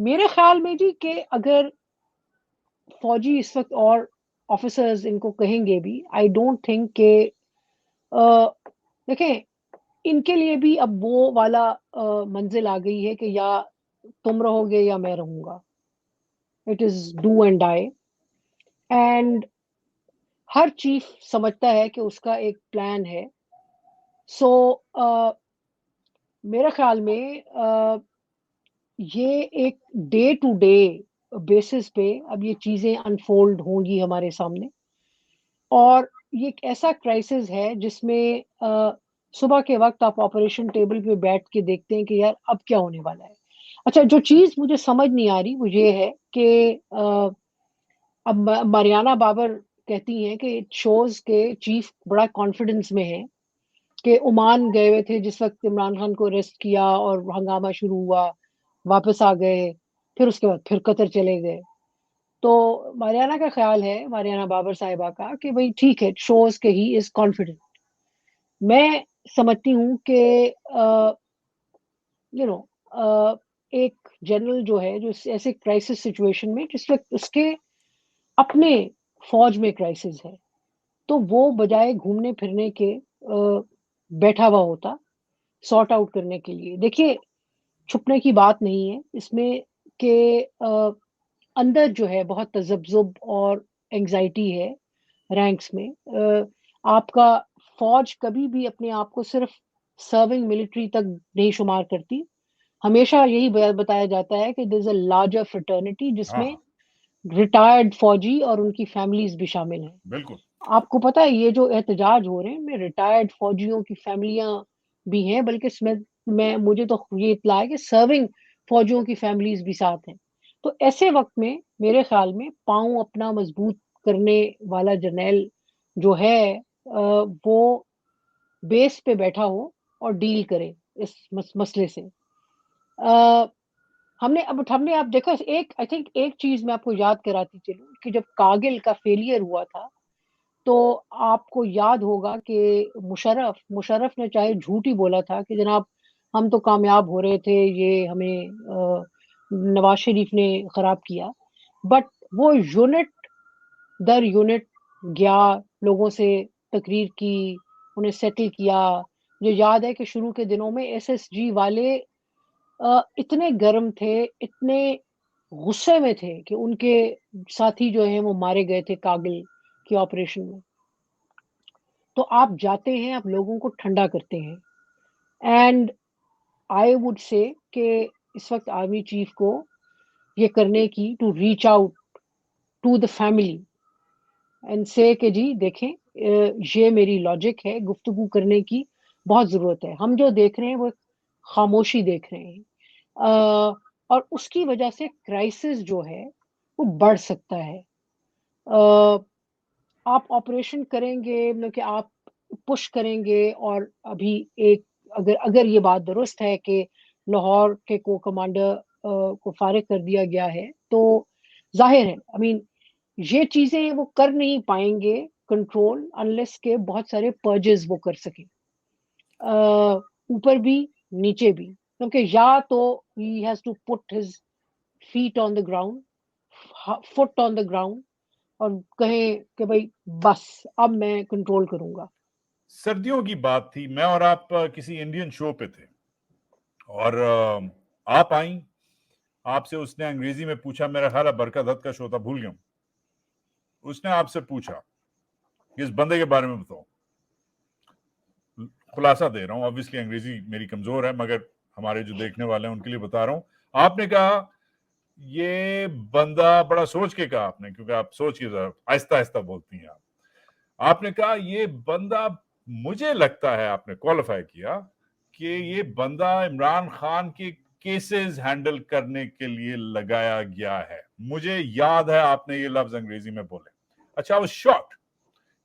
میرے خیال میں جی کہ اگر فوجی اس وقت اور آفیسرز ان کو کہیں گے بھی, آئی ڈونٹ تھنک کہ دیکھیں ان کے لیے بھی اب وہ والا منزل آ گئی ہے کہ یا تم رہو گے یا میں رہوں گا. It is do and die, and ہر چیف سمجھتا ہے کہ اس کا ایک پلان ہے. سو میرے خیال میں یہ ایک ڈے ٹو ڈے بیسس پہ اب یہ چیزیں انفولڈ ہوں گی ہمارے سامنے, اور یہ ایک ایسا کرائسس ہے جس میں صبح کے وقت آپ آپریشن ٹیبل پہ بیٹھ کے دیکھتے ہیں کہ یار اب کیا ہونے والا ہے. اچھا, جو چیز مجھے سمجھ نہیں آ رہی وہ یہ ہے کہ اب ماریانا بابر کہتی ہیں کہ اٹ شوز کہ چیف بڑا کانفیڈنس میں ہے کہ عمان گئے ہوئے تھے جس وقت عمران خان کو اریسٹ کیا اور ہنگامہ شروع ہوا, واپس آ گئے, پھر اس کے بعد پھر قطر چلے گئے. تو ماریانا کا خیال ہے, ماریانا بابر صاحبہ کا, کہ بھئی ٹھیک ہے, شوز کہ ہی از کانفیڈنٹ. میں سمجھتی ہوں کہ ایک جنرل جو ہے جو ایسے کرائسس سچویشن میں جس وقت اس کے اپنے فوج میں کرائسس ہے, تو وہ بجائے گھومنے پھرنے کے بیٹھا ہوا ہوتا سارٹ آؤٹ کرنے کے لیے. دیکھیے چھپنے کی بات نہیں ہے اس میں کہ اندر جو ہے بہت تذبذب اور انگزائٹی ہے رینکس میں. آپ کا فوج کبھی بھی اپنے آپ کو صرف سرونگ ملٹری تک نہیں شمار کرتی. ہمیشہ یہی بتایا جاتا ہے کہ دیر از اے لارجر فریٹرنیٹی جس میں ریٹائرڈ فوجی اور ان کی فیملیز بھی شامل ہیں. بالکل. آپ کو پتا ہے یہ جو احتجاج ہو رہے ہیں میں ریٹائرڈ فوجیوں کی فیملیاں بھی ہیں, بلکہ مجھے تو یہ اطلاع ہے کہ سرونگ فوجیوں کی فیملیز بھی ساتھ ہیں. تو ایسے وقت میں میرے خیال میں پاؤں اپنا مضبوط کرنے والا جرنیل جو ہے وہ بیس پہ بیٹھا ہو اور ڈیل کرے اس مسئلے سے. ہم نے آپ دیکھا آئی تھنک ایک چیز میں آپ کو یاد کراتی چلوں کہ جب کارگل کا فیلئر ہوا تھا تو آپ کو یاد ہوگا کہ مشرف نے چاہے جھوٹ ہی بولا تھا کہ جناب ہم تو کامیاب ہو رہے تھے, یہ ہمیں نواز شریف نے خراب کیا, بٹ وہ یونٹ در یونٹ گیا, لوگوں سے تقریر کی, انہیں سیٹل کیا. جو یاد ہے کہ شروع کے دنوں میں ایس ایس جی والے اتنے گرم تھے, اتنے غصے میں تھے کہ ان کے ساتھی جو ہیں وہ مارے گئے تھے کارگل کی آپریشن میں. تو آپ جاتے ہیں, آپ لوگوں کو ٹھنڈا کرتے ہیں, اینڈ آئی وڈ سے کہ اس وقت آرمی چیف کو یہ کرنے کی to reach out to the family and سے کہ جی دیکھیں یہ میری لاجک ہے, گفتگو کرنے کی بہت ضرورت ہے. ہم جو دیکھ رہے ہیں وہ خاموشی دیکھ رہے ہیں, اور اس کی وجہ سے کرائسس جو ہے وہ بڑھ سکتا ہے. آپ آپریشن کریں گے, مطلب کہ آپ پش کریں گے, اور ابھی ایک اگر یہ بات درست ہے کہ لاہور کے کو کمانڈر کو فارغ کر دیا گیا ہے, تو ظاہر ہے یہ چیزیں وہ کر نہیں پائیں گے کنٹرول انلیس کے بہت سارے پرجز وہ کر سکیں, اوپر بھی نیچے بھی, کیونکہ یا تو he has to put his feet on the ground, foot on the ground, اور کہیں کہ بھائی بس اب میں کنٹرول کروں گا. سردیوں کی بات تھی, میں اور آپ کسی انڈین شو پہ تھے اور آپ آئیں, آپ سے اس نے انگریزی میں پوچھا, میرا خیال ہے برکت دت کا شو تھا, بھول گیا ہوں, اس نے آپ سے پوچھا کہ اس بندے کے بارے میں بتاؤ. خلاصہ دے رہا ہوں, obviously انگریزی میری کمزور ہے, مگر ہمارے جو دیکھنے والے ہیں ان کے لیے بتا رہا ہوں. آپ نے کہا یہ بندہ, بڑا سوچ کے کہا آپ نے, کیونکہ آپ سوچ کے ذرا آہستہ آہستہ بولتی ہیں آپ نے کہا یہ بندہ, مجھے لگتا ہے آپ نے کوالیفائی کیا کہ یہ بندہ عمران خان کے کیسز ہینڈل کرنے کے لیے لگایا گیا ہے. مجھے یاد ہے آپ نے یہ لفظ انگریزی میں بولے. اچھا, I was shocked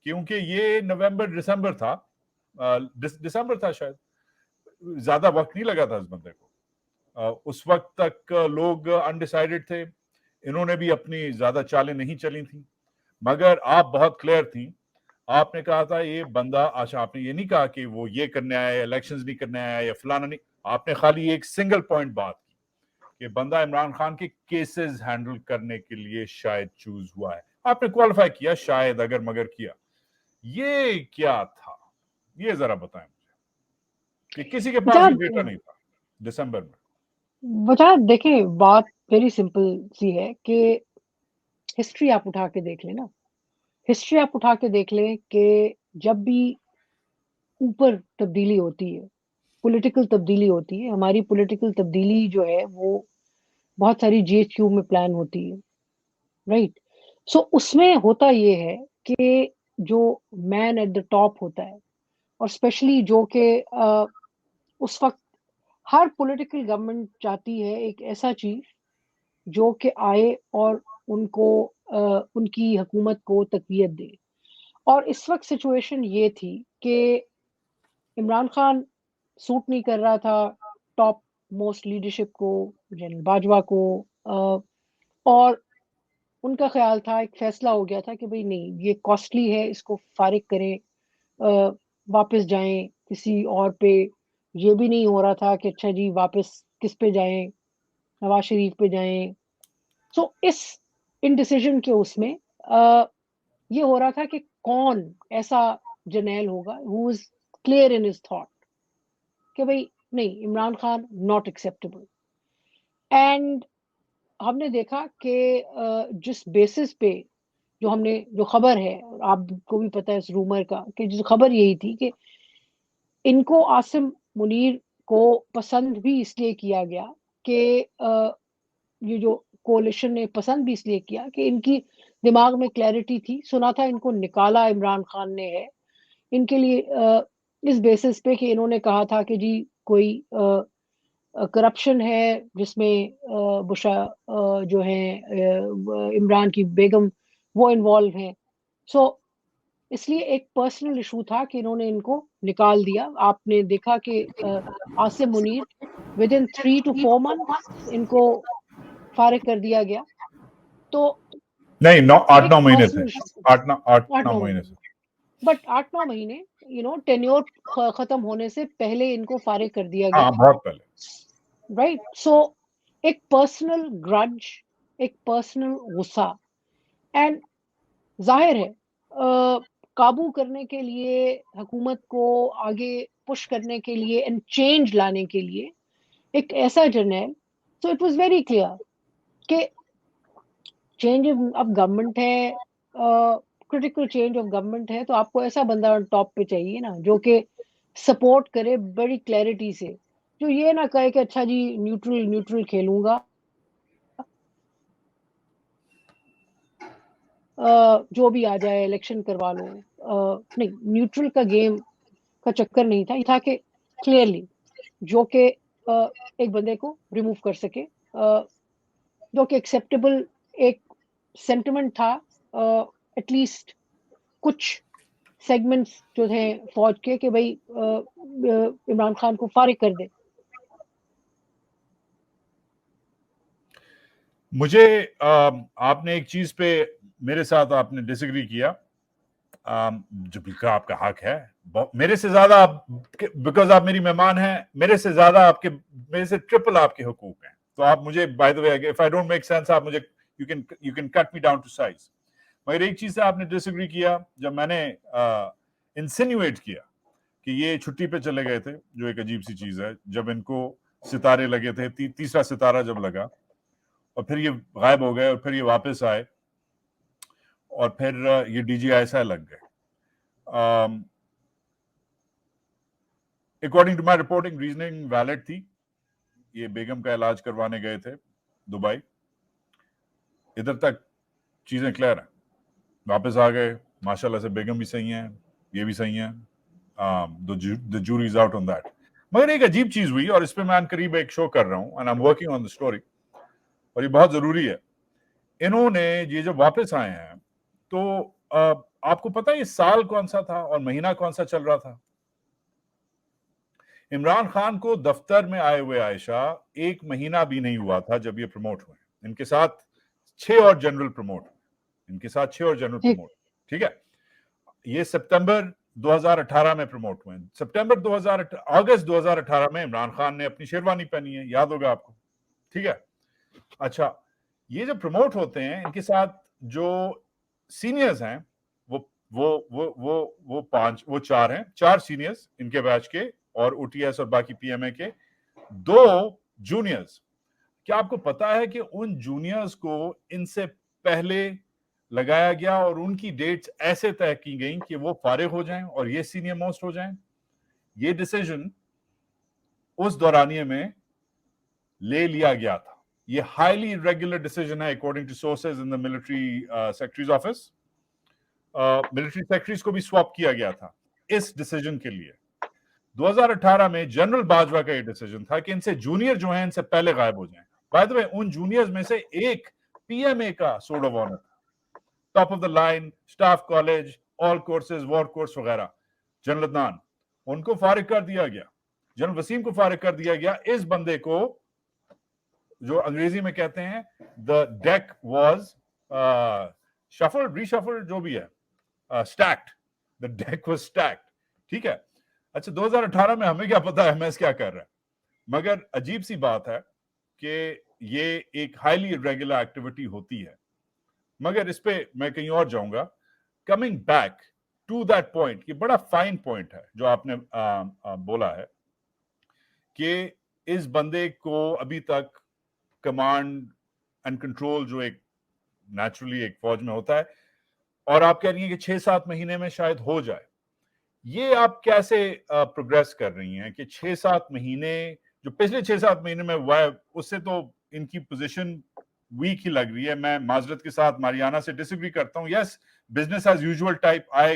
کیونکہ یہ دسمبر تھا شاید, زیادہ وقت نہیں لگا تھا اس بندے کو. اس وقت تک لوگ انڈیسائیڈڈ تھے, انہوں نے بھی اپنی زیادہ چالیں نہیں چلی تھیں, مگر آپ بہت کلیئر تھیں. آپ نے کہا تھا یہ بندہ, اچھا آپ نے یہ نہیں کہا کہ وہ یہ کرنے آیا, الیکشنز نہیں کرنے آیا یا فلانا نہیں, آپ نے خالی ایک سنگل پوائنٹ بات کی کہ بندہ عمران خان کے کیسز ہینڈل کرنے کے لیے شاید چوز ہوا ہے. آپ نے کوالیفائی کیا شاید اگر مگر کیا, یہ کیا تھا یہ ذرا بتائیں مجھے کہ کسی کے پاس بھی ڈیٹا نہیں تھا دسمبر میں. وجاہت دیکھیں بات ویری سمپل سی ہے کہ ہسٹری آپ اٹھا کے دیکھ لیں نا, ہسٹری آپ اٹھا کے دیکھ لیں کہ جب بھی اوپر تبدیلی ہوتی ہے, پولیٹیکل تبدیلی ہوتی ہے, ہماری پولیٹیکل تبدیلی جو ہے وہ بہت ساری جی ایچ کیو میں پلان ہوتی ہے, رائٹ. سو اس میں ہوتا یہ ہے کہ جو مین ایٹ دا ٹاپ ہوتا ہے, اور اسپیشلی جو کہ اس وقت ہر پولیٹیکل گورنمنٹ چاہتی ہے ایک ایسا چیف جو کہ آئے اور ان کو ان کی حکومت کو تقویت دے. اور اس وقت سچویشن یہ تھی کہ عمران خان سوٹ نہیں کر رہا تھا ٹاپ موسٹ لیڈرشپ کو, جنرل باجوہ کو, اور ان کا خیال تھا, ایک فیصلہ ہو گیا تھا کہ بھئی نہیں یہ کاسٹلی ہے, اس کو فارغ کریں, واپس جائیں کسی اور پہ. یہ بھی نہیں ہو رہا تھا کہ اچھا جی واپس کس پہ جائیں, نواز شریف پہ جائیں. سو اس انڈیسیژن کے اس میں یہ ہو رہا تھا کہ کون ایسا جرنیل ہوگا who is clear in his thought کہ بھئی نہیں Imran Khan not acceptable. And ہم نے دیکھا کہ جس بیسس پہ جو خبر ہے, آپ کو بھی پتا ہے اس رومر کا, کہ جو خبر یہی تھی کہ ان کو عاصم منیر کو پسند بھی اس لیے کیا گیا کہ یہ جو کولیشن نے پسند بھی اس لیے کیا کہ ان کی دماغ میں کلیئرٹی تھی. سنا تھا ان کو نکالا عمران خان نے ہے ان کے لیے اس بیسس پہ کہ انہوں نے کہا تھا کہ جی کوئی کرپشن ہے جس میں بشا جو ہیں عمران کی بیگم وہ انوالو ہیں. سو اس لیے ایک پرسنل ایشو تھا کہ انہوں نے ان کو نکال دیا. آپ نے دیکھا کہ Asim Munir within 3 to 4 months ان کو فارغ کر دیا گیا. تو نہیں 8-9 مہینے تھے, 8-9 مہینے سے, بٹ 8-9 مہینے ٹینیور ختم ہونے سے پہلے ان کو فارغ کر دیا گیا, بہت پہلے, رائٹ. سو ایک پرسنل گرج, ایک پرسنل غصہ, اینڈ ظاہر ہے قابو کرنے کے لیے, حکومت کو آگے پش کرنے کے لیے اینڈ چینج لانے کے لیے ایک ایسا جرنیل. So it was very clear کہ چینج آف گورنمنٹ ہے, کریٹیکل چینج آف گورنمنٹ ہے, تو آپ کو ایسا بندہ ٹاپ پہ چاہیے نا جو کہ سپورٹ کرے بڑی کلیئرٹی سے, جو یہ نہ کہے کہ اچھا جی نیوٹرل کھیلوں گا, جو بھی آ جائے الیکشن کروا لو. نہیں, نیوٹرل کا گیم کا چکر نہیں تھا. یہ تھا کہ کلیئرلی جو کہ ایک بندے کو ریموو کر سکے, جو کہ ایکسیپٹیبل ایک سینٹیمنٹ تھا ایٹ لیسٹ کچھ سیگمنٹس جو تھے فوج کے کہ بھئی عمران خان کو فارغ کر دے. مجھے آپ نے ایک چیز پہ میرے ساتھ آپ نے ڈس ایگری کیا, جو بالکل آپ کا حق ہے, میرے سے زیادہ آپ, بیکاز آپ میری مہمان ہیں, میرے سے زیادہ آپ کے, میرے سے ٹرپل آپ کے حقوق ہیں. تو آپ مجھے by the way if I don't make sense آپ مجھے you can cut me down to size. مگر ایک چیز سے آپ نے ڈس ایگری کیا جب میں نے انسینویٹ کیا کہ یہ چھٹی پہ چلے گئے تھے, جو ایک عجیب سی چیز ہے, جب ان کو ستارے لگے تھے, تیسرا ستارہ جب لگا اور پھر یہ غائب ہو گئے اور پھر یہ واپس آئے اور پھر یہ ڈی جی ایسا لگ گئے. According to my reporting reasoning valid تھی. یہ بیگم کا علاج کروانے گئے تھے دبئی, ادھر تک چیزیں کلیئر ہیں, واپس آ گئے, ماشاءاللہ سے بیگم بھی صحیح ہیں, یہ بھی صحیح ہیں, the jury is out on that. مگر ایک عجیب چیز ہوئی, اور اس پہ میں قریب ایک شو کر رہا ہوں and I'm working on the story, اور یہ بہت ضروری ہے. انہوں نے یہ جب واپس آئے ہیں تو آپ کو پتا یہ سال کون سا تھا اور مہینہ کون سا چل رہا تھا؟ عمران خان کو دفتر میں آئے ہوئے عائشہ 1 مہینہ بھی نہیں ہوا تھا جب یہ پروموٹ ہوئے. ان کے ساتھ 6 اور جنرل پروموٹ, ٹھیک ہے. یہ سپتمبر 2018 میں پروموٹ ہوئے. اگست 2018 میں عمران خان نے اپنی شیروانی پہنی ہے, یاد ہوگا آپ کو, ٹھیک ہے. اچھا, یہ جو پروموٹ ہوتے ہیں ان کے ساتھ جو سینئرز ہیں وہ 4 ہیں, 4 سینئرز ان کے بیچ کے, اور او ٹی ایس اور باقی پی ایم اے کے 2 جونیئرز. کیا آپ کو پتا ہے کہ ان جونیئرز کو ان سے پہلے لگایا گیا اور ان کی ڈیٹس ایسے طے کی گئیں کہ وہ فارغ ہو جائیں اور یہ سینئر موسٹ ہو جائیں؟ یہ ڈیسیژن اس دورانیے میں لے لیا گیا تھا. یہ ہائیلی ریگولر ڈیسیژن ہے according two sources in the military secretaries office. Military secretaries کو بھی سواپ کیا گیا تھا اس ڈیسیژن کے لیے. 2018 میں جنرل باجوہ کا یہ ڈیسیژن تھا کہ ان سے جونیئر جو ہیں ان سے پہلے غائب ہو جائیں. By the way, in juniors میں سے ایک پی ایم اے کا سورڈ آف آنر تھا, top of the line, staff college, all courses, war course وغیرہ, جنرل عدنان. ان کو فارغ کر دیا گیا, جنرل وسیم کو فارغ کر دیا گیا. اس بندے کو جو انگریزی میں کہتے ہیں the deck was shuffled, reshuffled, جو بھی ہے, stacked. The deck was stacked. ٹھیک ہے. اچھا, 2018 میں ہمیں کیا پتا ہے MS کیا کر رہا ہے, مگر عجیب سی بات ہے کہ یہ ایک ہائیلی ریگولر ایکٹیویٹی ہوتی ہے. مگر اس پہ میں کہیں اور جاؤں گا. Coming back to that point, یہ بڑا فائن پوائنٹ ہے جو آپ نے بولا ہے کہ اس بندے کو ابھی تک کمانڈ اینڈ کنٹرول جو ایک نیچرلی ایک فوج میں ہوتا ہے, اور آپ کہہ رہی ہیں کہ 6-7 مہینے میں شاید ہو جائے. یہ آپ کیسے پروگریس کر رہی ہیں کہ 6-7 مہینے جو پچھلے 6-7 مہینے میں ہوا ہے اس سے تو ان کی پوزیشن ویک ہی لگ رہی ہے. میں معذرت کے ساتھ ماریانا سے ڈس ایگری کرتا ہوں. یس, بزنس ایز یوزول ٹائپ آئے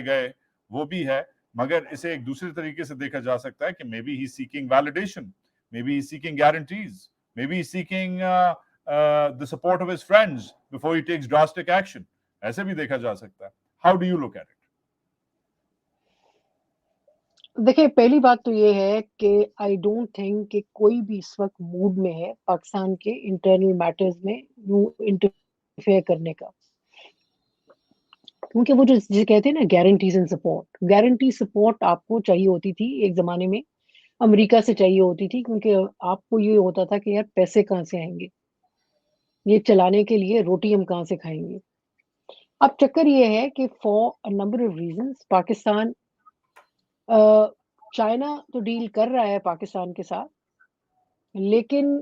گئے وہ بھی ہے, مگر اسے ایک دوسرے طریقے سے دیکھا جا سکتا ہے کہ maybe he seeking validation, maybe he seeking guarantees, maybe he's seeking the support of his friends before he takes drastic action. ایسے بھی دیکھا جا سکتا ہے. How do you look at it? دیکھیں, پہلی بات تو یہ ہے کہ آئی ڈونٹ تھنک کہ کوئی بھی اس وقت موڈ میں ہے پاکستان کے انٹرنل میٹرز میں یوں انٹرفیئر کرنے کا, کیونکہ وہ جو جسے کہتے ہیں نا guarantees and support, guarantee support آپ کو چاہیے ہوتی تھی ایک زمانے میں, امریکہ سے چاہیے ہوتی تھی, کیونکہ آپ کو یہ ہوتا تھا کہ یار پیسے کہاں سے آئیں گے, یہ چلانے کے لیے روٹی ہم کہاں سے کھائیں گے. اب چکر یہ ہے کہ for number of reasons Pakistan, China تو ڈیل کر رہا ہے پاکستان کے ساتھ, لیکن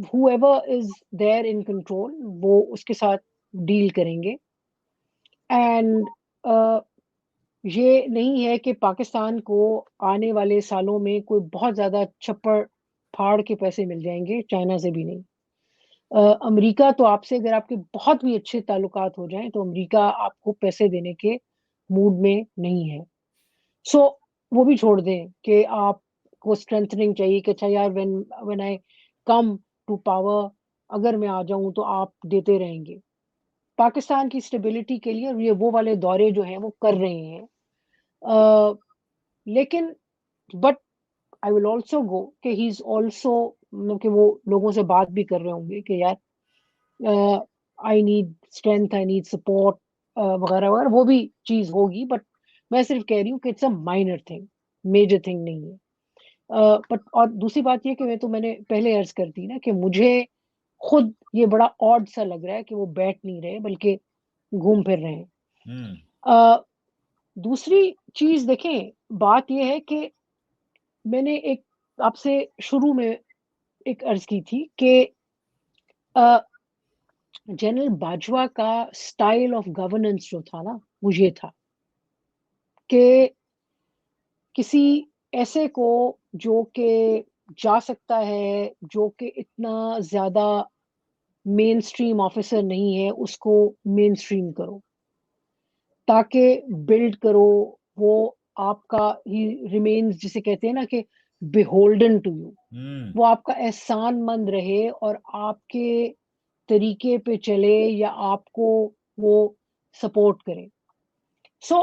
whoever is there in control وہ اس کے ساتھ ڈیل کریں گے. اینڈ یہ نہیں ہے کہ پاکستان کو آنے والے سالوں میں کوئی بہت زیادہ چھپڑ پھاڑ کے پیسے مل جائیں گے, چائنا سے بھی نہیں. امریکہ تو آپ سے اگر آپ کے بہت بھی اچھے تعلقات ہو جائیں تو امریکہ آپ کو پیسے دینے کے موڈ میں نہیں ہے. سو وہ بھی چھوڑ دیں کہ آپ کو اسٹرینتھنگ چاہیے کہ اچھا یار when I come to power, اگر میں آ جاؤں تو آپ دیتے رہیں گے. پاکستان کی اسٹیبلٹی کے لیے یہ وہ والے دورے جو ہیں وہ کر رہے ہیں, لیکن but I will also go کہ ہی از آلسو, کہ وہ لوگوں سے بات بھی کر رہے ہوں گے کہ یار I need strength, I need support وغیرہ وغیرہ, وہ بھی چیز ہوگی. بٹ میں صرف کہہ رہی ہوں کہ it's a minor thing, major thing نہیں ہے. بٹ اور دوسری بات یہ کہ میں نے پہلے عرض کر دی نا کہ مجھے خود یہ بڑا آڈ سا لگ رہا ہے کہ وہ بیٹھ نہیں رہے بلکہ گھوم پھر رہے ہیں. دوسری چیز دیکھیں, بات یہ ہے کہ میں نے ایک آپ سے شروع میں ایک عرض کی تھی کہ جنرل باجوہ کا سٹائل آف گورننس جو تھا نا وہ یہ تھا کہ کسی ایسے کو جو کہ جا سکتا ہے, جو کہ اتنا زیادہ مین سٹریم آفیسر نہیں ہے, اس کو مین سٹریم کرو تاکہ بلڈ کرو, وہ آپ کا ہی ریمینز جسے کہتے ہیں نا کہ بیہولڈن ٹو یو, وہ آپ کا احسان مند رہے اور آپ کے طریقے پہ چلے یا آپ کو وہ سپورٹ کرے. سو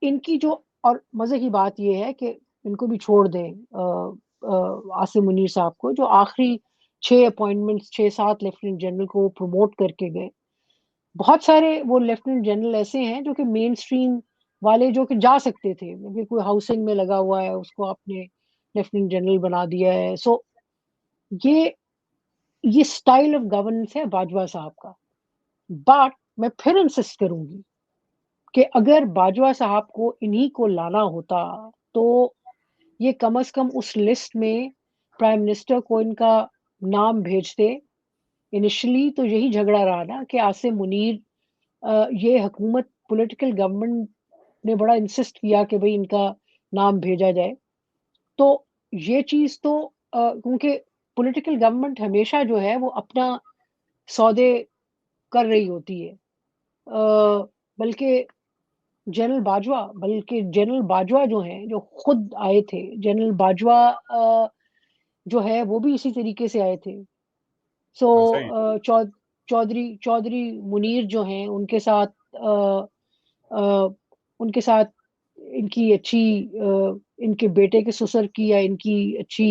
ان کی جو, اور مزے کی بات یہ ہے کہ ان کو بھی چھوڑ دیں عاصم منیر صاحب کو, جو آخری 6 اپوائنٹمنٹس 6-7 لیفٹیننٹ جنرل کو پروموٹ کر کے گئے. بہت سارے وہ لیفٹیننٹ جنرل ایسے ہیں جو کہ مین سٹریم والے جو کہ جا سکتے تھے, کیونکہ کوئی ہاؤسنگ میں لگا ہوا ہے اس کو آپ نے لیفٹیننٹ جنرل بنا دیا ہے. سو یہ یہ اسٹائل آف گورننس ہے باجوہ صاحب کا. بٹ میں پھر انسسٹ کروں گی کہ اگر باجوہ صاحب کو انہی کو لانا ہوتا تو یہ کم از کم اس لسٹ میں پرائم منسٹر کو ان کا نام بھیجتے. انیشلی تو یہی جھگڑا رہا نا کہ عاصم منیر یہ حکومت پولیٹیکل گورنمنٹ نے بڑا انسسٹ کیا کہ بھئی ان کا نام بھیجا جائے. تو یہ چیز تو کیونکہ پولیٹیکل گورنمنٹ ہمیشہ جو ہے وہ اپنا سودے کر رہی ہوتی ہے. بلکہ جنرل باجوہ جو ہیں جو خود آئے تھے، جنرل باجوہ جو ہے وہ بھی اسی طریقے سے آئے تھے. سو صحیح. چودھری منیر جو ہیں ان کے ساتھ ان کی اچھی ان کے بیٹے کے سسر کی یا ان کی اچھی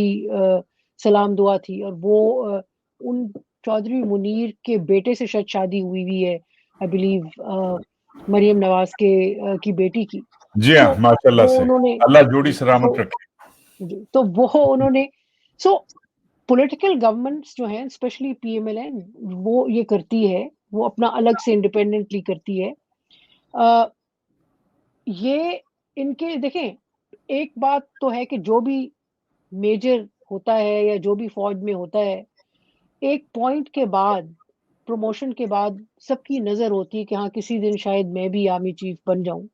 سلام دعا تھی. اور وہ ان چودھری منیر کے بیٹے سے شاید شادی ہوئی ہے آئی بلیو مریم نواز کی بیٹی کی. جی ہاں، ماشاء اللہ وہ سے انہوں نے اللہ جوڑی سلامت رکھے. تو وہ انہوں نے پولیٹیکل گورنمنٹس جو ہیں especially P M L N وہ یہ کرتی ہے، وہ اپنا الگ سے انڈیپینڈنٹلی کرتی ہے. یہ ان کے دیکھیں ایک بات تو ہے کہ جو بھی میجر ہوتا ہے یا جو بھی فوج میں ہوتا ہے ایک پوائنٹ کے بعد پروموشن کے بعد سب کی نظر ہوتی ہے کہ ہاں کسی دن شاید میں بھی آرمی چیف بن جاؤں.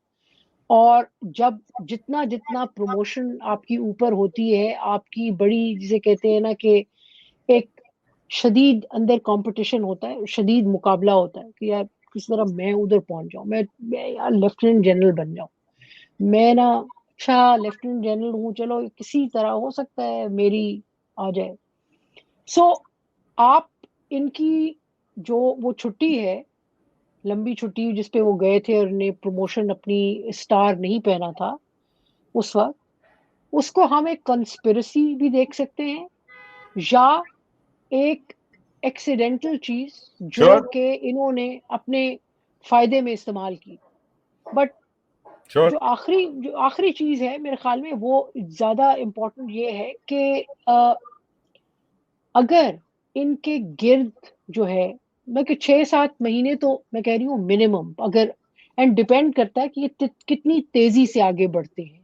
اور جب جتنا پروموشن آپ کی اوپر ہوتی ہے آپ کی بڑی جسے کہتے ہیں نا کہ ایک شدید اندر کمپٹیشن ہوتا ہے، شدید مقابلہ ہوتا ہے کہ یار کس طرح میں ادھر پہنچ جاؤں، میں یار لیفٹیننٹ جنرل بن جاؤں، میں نا اچھا لیفٹیننٹ جنرل ہوں، چلو کسی طرح ہو سکتا ہے میری آ جائے. سو آپ ان کی جو وہ چھٹی ہے لمبی چھٹی جس پہ وہ گئے تھے اور انہیں پروموشن اپنی اسٹار نہیں پہنا تھا اس وقت، اس کو ہم ایک کنسپیرسی بھی دیکھ سکتے ہیں یا ایک ایکسیڈنٹل چیز جو کہ انہوں نے اپنے فائدے میں استعمال کی. بٹ جو آخری چیز ہے میرے خیال میں وہ زیادہ امپورٹنٹ یہ ہے کہ اگر ان کے گرد جو ہے میں کہ 6-7 مہینے تو میں کہہ رہی ہوں منیمم، اگر اینڈ ڈیپینڈ کرتا ہے کہ یہ کتنی تیزی سے آگے بڑھتے ہیں.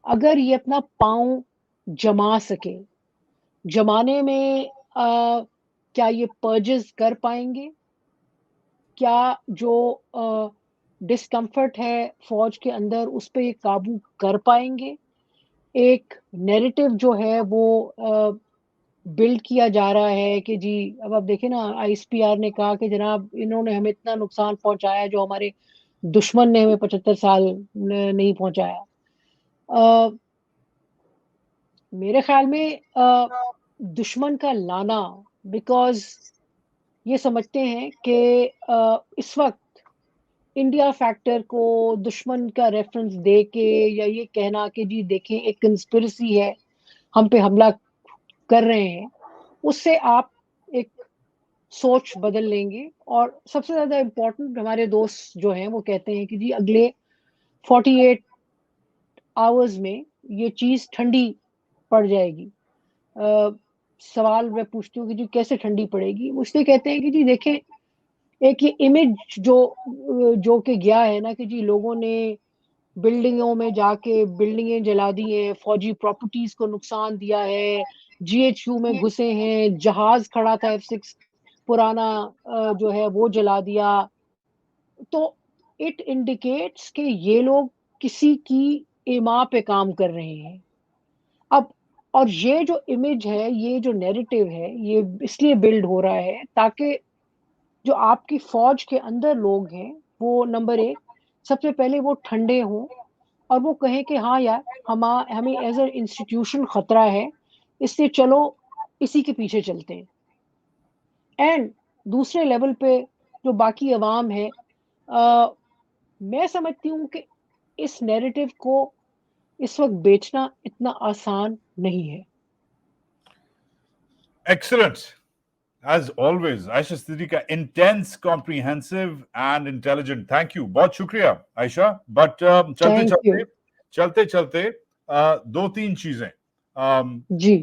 اگر یہ اپنا پاؤں جما سکے، جمانے میں کیا یہ پرجز کر پائیں گے؟ کیا جو ڈسکمفرٹ ہے فوج کے اندر اس پہ یہ قابو کر پائیں گے؟ ایک نیریٹو جو ہے وہ بلڈ کیا جا رہا ہے کہ جی اب آپ دیکھیں نا آئی ایس پی آر نے کہا کہ جناب انہوں نے ہمیں اتنا نقصان پہنچایا جو ہمارے دشمن نے ہمیں 75 سال نہیں پہنچایا. میرے خیال میں دشمن کا لانا بیکاز یہ سمجھتے ہیں کہ اس وقت انڈیا فیکٹر کو دشمن کا ریفرنس دے کے یا یہ کہنا کہ جی دیکھیں ایک کنسپیرسی ہے ہم پہ حملہ کر رہے ہیں، اس سے آپ ایک سوچ بدل لیں گے. اور سب سے زیادہ امپورٹنٹ ہمارے دوست جو ہیں وہ کہتے ہیں کہ جی اگلے 48 آورز میں یہ چیز ٹھنڈی پڑ جائے گی. سوال میں پوچھتی ہوں کہ جی کیسے ٹھنڈی پڑے گی؟ اس سے کہتے ہیں کہ جی دیکھیں ایک یہ امیج جو کہ گیا ہے نا کہ جی لوگوں نے بلڈنگوں میں جا کے بلڈنگیں جلا دی ہیں، فوجی پراپرٹیز کو نقصان دیا ہے، جی ایچ یو میں گھسے ہیں، جہاز کھڑا تھا F-6 پرانا جو ہے وہ جلا دیا. تو اٹ انڈیکیٹس کہ یہ لوگ کسی کی ایما پہ کام کر رہے ہیں. اب اور یہ جو امیج ہے، یہ جو نیریٹو ہے، یہ اس لیے بلڈ ہو رہا ہے تاکہ جو آپ کی فوج کے اندر لوگ ہیں وہ نمبر 1 سب سے پہلے وہ ٹھنڈے ہوں اور وہ کہیں کہ ہاں یار ہمیں ایز اے انسٹیٹیوشن خطرہ ہے، اس لیے چلو اسی کے پیچھے چلتے ہیں. اینڈ دوسرے لیول پہ جو باقی عوام ہے میں سمجھتی ہوں کہ اس نیریٹو کو اس وقت بیچنا اتنا آسان نہیں ہے. Excellent. As always, Aisha Siddiqa, intense, comprehensive, and intelligent. Thank you. بہت شکریہ عائشہ. But چلتے چلتے 2-3 چیزیں. جی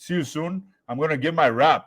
see you soon. I'm going to give my rap.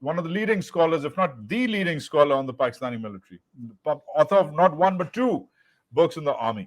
one of the leading scholars, if not the leading scholar on the Pakistani military, author of not one but two books on the army.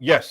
yes,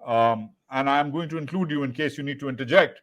and I am going to include you in case you need to interject,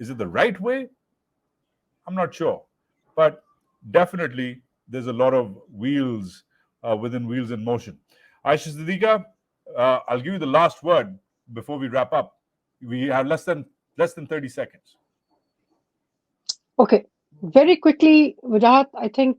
Is it the right way? I'm not sure, but definitely there's a lot of wheels within wheels in motion. Ayesha Siddiqa, I'll give you the last word before we wrap up. We have less than 30 seconds. Okay, very quickly, Wajahat, I think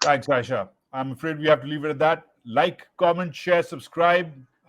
Thanks, Aisha. I'm afraid we have to leave it at that. Like, comment, share, subscribe.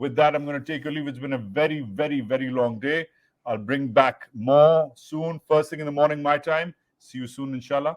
With that, I'm going to take your leave. It's been a very long day. I'll bring back more soon, first thing in the morning my time. See you soon, inshallah.